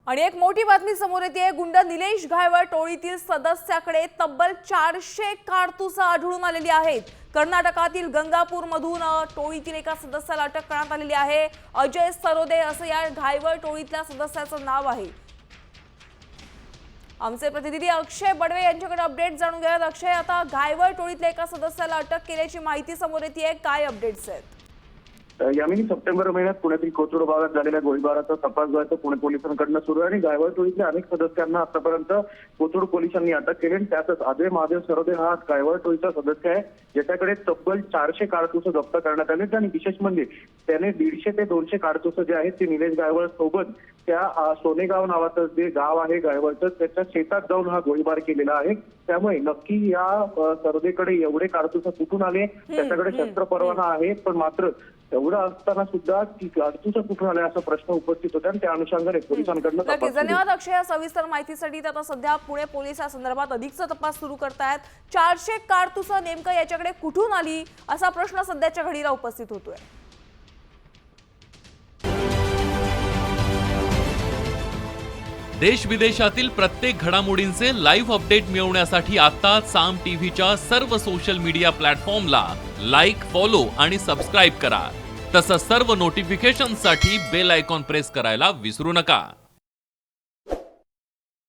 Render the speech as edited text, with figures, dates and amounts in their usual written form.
आणि एक मोठी बातमी समोर येते। गुंड निलेश घायवळ टोळीतील सदस्याकडे तब्बल 400 कारतूस आढळून आलेली आहेत। कर्नाटकातील गंगापूर मधून टोळीतील एका सदस्याला अटक करण्यात आलेली आहे। अजय सरोदे असं या घायवळ टोळीतल्या सदस्याचं नाव आहे। आमचे प्रतिनिधी अक्षय बडवे यांच्याकडे अपडेट जाणून घेऊयात। अक्षय, आता घायवळ टोळीतल्या एका सदस्याला अटक केल्याची माहिती समोर येते, काय अपडेट्स आहेत? यामिनी सप्टेंबर महिन्यात पुण्यातील कोथरूड भागात झालेल्या गोळीबाराचा तपास जो आहे तो पुणे पोलिसांकडून सुरू आहे आणि घायवळ टोळीतल्या अनेक सदस्यांना आतापर्यंत कोथरूड पोलिसांनी अटक केली। त्यातच अजय महादेव सरोदे हा घायवळ टोळीचा सदस्य आहे, ज्याच्याकडे तब्बल 400 कारतूस जप्त करण्यात आले। आणि विशेष म्हणजे त्याने 150 ते 200 कारतूस जे आहेत ते निलेश घायवळ सोबत त्या सोनेगाव नावाचं जे गाव आहे घायवळचं त्याच्या शेतात जाऊन हा गोळीबार केलेला आहे। त्यामुळे नक्की या सरोदेकडे एवढे कारतूस कुठून आले, त्याच्याकडे शस्त्र परवाना आहे, पण मात्र एवढं असताना सुद्धा ती कारतूस कुठून आले असा प्रश्न उपस्थित होता आणि त्या अनुषंगाने पोलिसांकडून तपास। धन्यवाद अक्षय, सविस्तर माहितीसाठी। आता सध्या पुणे पोलीस या संदर्भात अधिकचा तपास सुरू करतायत। 400 कारतूस नेमकं याच्याकडे कुठून आली असा प्रश्न सध्याच्या घडीला उपस्थित होतोय। देश विदेशातील प्रत्येक घडामोडींचे लाईव्ह अपडेट मिळवण्यासाठी आता साम टीव्हीच्या सर्व सोशल मीडिया प्लॅटफॉर्मला लाईक, फॉलो आणि सबस्क्राईब करा। तसंच सर्व नोटिफिकेशनसाठी बेल आयकॉन प्रेस करायला विसरू नका।